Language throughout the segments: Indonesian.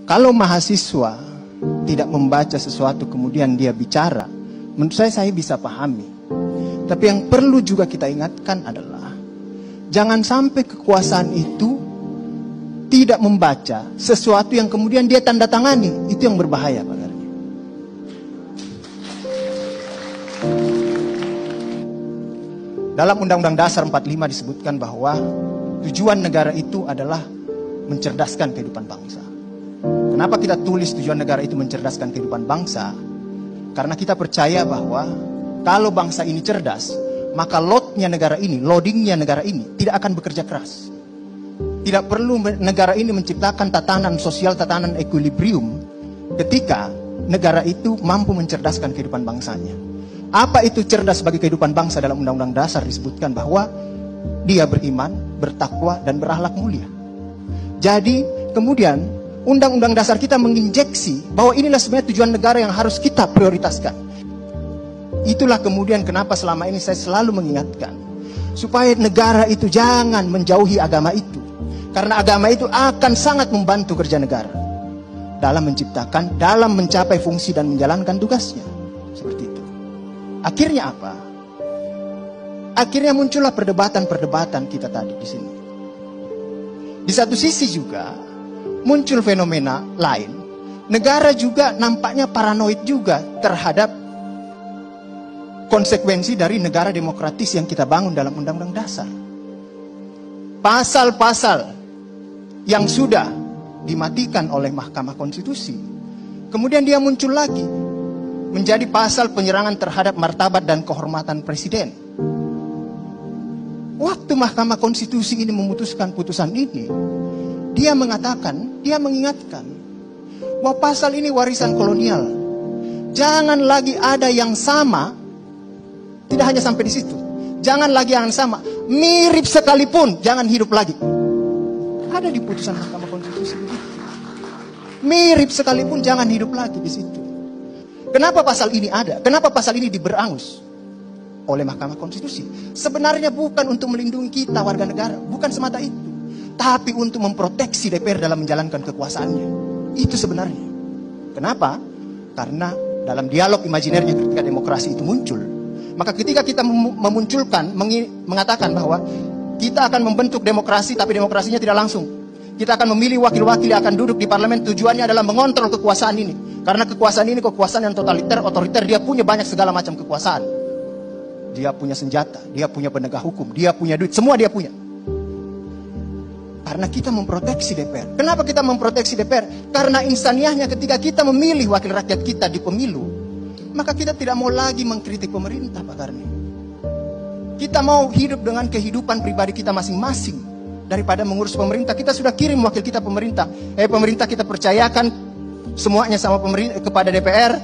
Kalau mahasiswa tidak membaca sesuatu kemudian dia bicara, menurut saya bisa pahami. Tapi yang perlu juga kita ingatkan adalah jangan sampai kekuasaan itu tidak membaca sesuatu yang kemudian dia tanda tangani. Itu yang berbahaya, Pak Garni. Dalam Undang-Undang Dasar 45 disebutkan bahwa tujuan negara itu adalah mencerdaskan kehidupan bangsa. Kenapa kita tulis tujuan negara itu mencerdaskan kehidupan bangsa? Karena kita percaya bahwa kalau bangsa ini cerdas, maka loadingnya negara ini tidak akan bekerja keras. Tidak perlu negara ini menciptakan tatanan sosial, tatanan equilibrium ketika negara itu mampu mencerdaskan kehidupan bangsanya. Apa itu cerdas bagi kehidupan bangsa? Dalam Undang-Undang Dasar disebutkan bahwa dia beriman, bertakwa, dan berakhlak mulia. Jadi kemudian Undang-Undang Dasar kita menginjeksi bahwa inilah sebenarnya tujuan negara yang harus kita prioritaskan. Itulah kemudian kenapa selama ini saya selalu mengingatkan supaya negara itu jangan menjauhi agama itu. Karena agama itu akan sangat membantu kerja negara dalam menciptakan, dalam mencapai fungsi dan menjalankan tugasnya. Seperti itu. Akhirnya apa? Akhirnya muncullah perdebatan-perdebatan kita tadi di sini. Di satu sisi juga muncul fenomena lain. Negara juga nampaknya paranoid juga terhadap konsekuensi dari negara demokratis yang kita bangun dalam Undang-Undang Dasar. Pasal-pasal yang sudah dimatikan oleh Mahkamah Konstitusi, kemudian dia muncul lagi menjadi pasal penyerangan terhadap martabat dan kehormatan presiden. Waktu Mahkamah Konstitusi ini memutuskan putusan ini, dia mengatakan, dia mengingatkan bahwa pasal ini warisan kolonial. Jangan lagi ada yang sama. Tidak hanya sampai di situ. Jangan lagi yang sama. Mirip sekalipun, jangan hidup lagi. Ada di putusan Mahkamah Konstitusi begitu. Mirip sekalipun jangan hidup lagi di situ. Kenapa pasal ini ada? Kenapa pasal ini diberangus oleh Mahkamah Konstitusi? Sebenarnya bukan untuk melindungi kita warga negara, bukan semata itu, tapi untuk memproteksi DPR dalam menjalankan kekuasaannya. Itu sebenarnya. Kenapa? Karena dalam dialog imajinernya ketika demokrasi itu muncul, maka ketika kita memunculkan, mengatakan bahwa kita akan membentuk demokrasi, tapi demokrasinya tidak langsung. Kita akan memilih wakil-wakil yang akan duduk di parlemen, tujuannya adalah mengontrol kekuasaan ini. Karena kekuasaan ini kekuasaan yang totaliter, otoriter, dia punya banyak segala macam kekuasaan. Dia punya senjata, dia punya penegak hukum, dia punya duit, semua dia punya. Karena kita memproteksi DPR. Kenapa kita memproteksi DPR? Karena insaniahnya ketika kita memilih wakil rakyat kita di pemilu, maka kita tidak mau lagi mengkritik pemerintah, Pak Garni. Kita mau hidup dengan kehidupan pribadi kita masing-masing daripada mengurus pemerintah. Kita sudah kirim wakil kita pemerintah. Pemerintah, kita percayakan semuanya sama pemerintah kepada DPR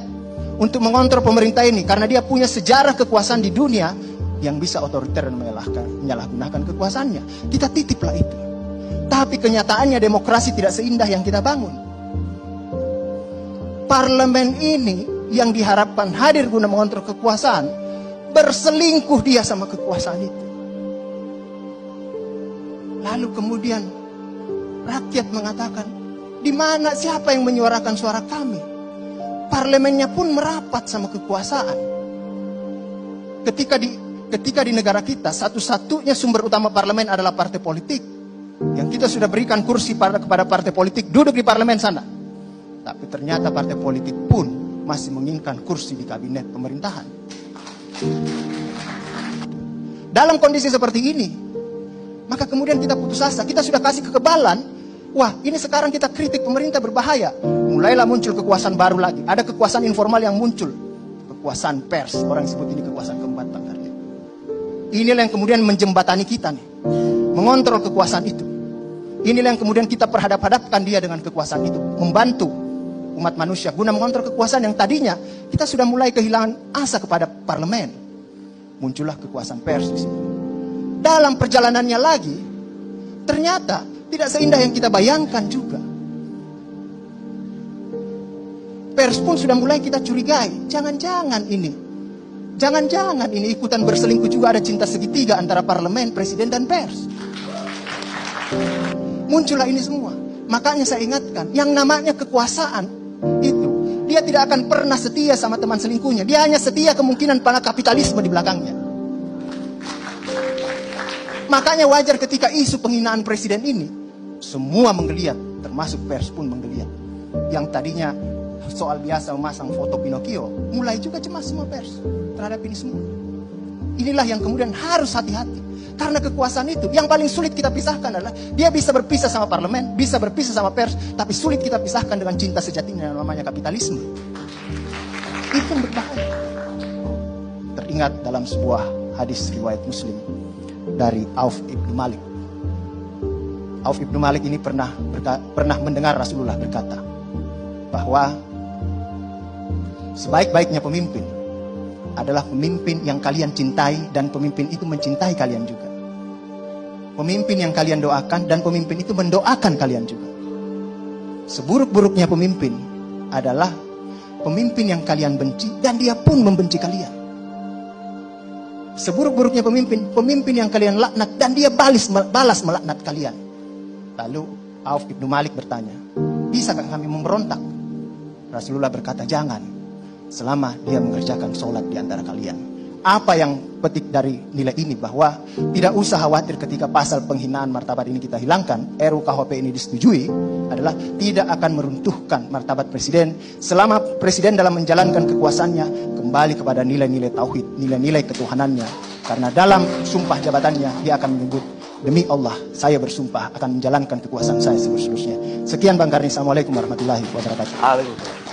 untuk mengontrol pemerintah ini karena dia punya sejarah kekuasaan di dunia yang bisa otoriter dan menyalahgunakan kekuasaannya. Kita titiplah itu. Tapi kenyataannya demokrasi tidak seindah yang kita bangun. Parlemen ini yang diharapkan hadir guna mengontrol kekuasaan, berselingkuh dia sama kekuasaan itu. Lalu kemudian rakyat mengatakan, di mana siapa yang menyuarakan suara kami? Parlemennya pun merapat sama kekuasaan. Ketika di negara kita satu-satunya sumber utama parlemen adalah partai politik, yang kita sudah berikan kursi kepada partai politik duduk di parlemen sana. Tapi ternyata partai politik pun masih menginginkan kursi di kabinet pemerintahan. Dalam kondisi seperti ini, maka kemudian kita putus asa. Kita sudah kasih kekebalan. Wah, ini sekarang kita kritik pemerintah berbahaya. Mulailah muncul kekuasaan baru lagi. Ada kekuasaan informal yang muncul. Kekuasaan pers. Orang sebut ini kekuasaan keempat, Pak Garni. Inilah yang kemudian menjembatani kita nih, mengontrol kekuasaan itu. Inilah yang kemudian kita perhadap-hadapkan dia dengan kekuasaan itu, membantu umat manusia guna mengontrol kekuasaan yang tadinya kita sudah mulai kehilangan asa kepada parlemen. Muncullah kekuasaan pers di sini. Dalam perjalanannya lagi, ternyata tidak seindah yang kita bayangkan juga. Pers pun sudah mulai kita curigai. Jangan-jangan ini ikutan berselingkuh juga, ada cinta segitiga antara parlemen, presiden, dan pers. Muncullah ini semua. Makanya saya ingatkan, yang namanya kekuasaan itu, dia tidak akan pernah setia sama teman selingkuhnya. Dia hanya setia kemungkinan pada kapitalisme di belakangnya. Makanya wajar ketika isu penghinaan presiden ini, semua menggeliat, termasuk pers pun menggeliat. Yang tadinya soal biasa memasang foto Pinocchio, mulai juga cemas semua pers terhadap ini semua. Inilah yang kemudian harus hati-hati. Karena kekuasaan itu, yang paling sulit kita pisahkan adalah dia bisa berpisah sama parlemen, bisa berpisah sama pers, tapi sulit kita pisahkan dengan cinta sejatinya yang namanya kapitalisme. Itu yang berbahaya. Teringat dalam sebuah hadis riwayat Muslim dari Auf ibnu Malik. Auf ibnu Malik ini pernah mendengar Rasulullah berkata bahwa sebaik-baiknya pemimpin adalah pemimpin yang kalian cintai dan pemimpin itu mencintai kalian juga. Pemimpin yang kalian doakan dan pemimpin itu mendoakan kalian juga. Seburuk-buruknya pemimpin adalah pemimpin yang kalian benci dan dia pun membenci kalian. Seburuk-buruknya pemimpin yang kalian laknat dan dia balas melaknat kalian. Lalu Auf ibnu Malik bertanya, bisakah kami memberontak? Rasulullah berkata, jangan. Selama dia mengerjakan sholat di antara kalian. Apa yang petik dari nilai ini? Bahwa tidak usah khawatir ketika pasal penghinaan martabat ini kita hilangkan, RUU KUHP ini disetujui, adalah tidak akan meruntuhkan martabat presiden selama presiden dalam menjalankan kekuasaannya kembali kepada nilai-nilai tauhid, nilai-nilai ketuhanannya. Karena dalam sumpah jabatannya dia akan menyebut, demi Allah saya bersumpah akan menjalankan kekuasaan saya seluruh-seluruhnya. Sekian Bang Karni, assalamualaikum warahmatullahi wabarakatuh.